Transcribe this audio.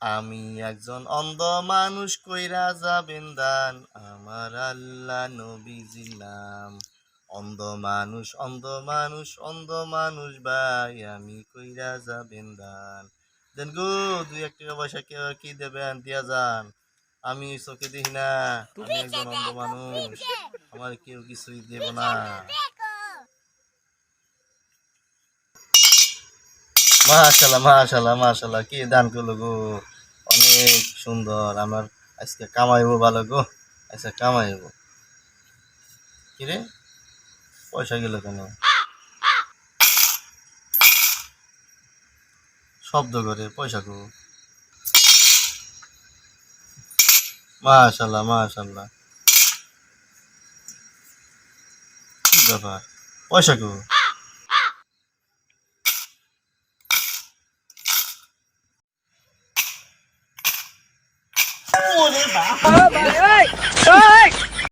আমি একজন অন্ধ মানুষ কইরা যাবেন দান আমার আল্লাহ নবীজির নাম। অন্ধ মানুষ অন্ধ মানুষ অন্ধ মানুষ ভাই আমি কইরা যাবেন দান। দেন গো 2-1 টাকা পয়সা কেউ কি দেবেন দিয়া যান। আমি চোখে দেখি না, আমি একজন অন্ধ মানুষ, আমার কেউ কিছুই দেব না। মাশাল্লাহ মাশাল্লাহ মাশাল্লাহ, কি দান করলো গো, অনেক সুন্দর। আমার আজকে কামাইবো ভালো গো, আজকে কামাইবো। কিরে পয়সা গেল কেন? শব্দ করে পয়সা গো। মাশাল্লাহ মাশাল্লাহ, কি ব্যাপার, পয়সা গো। ওরে বাবা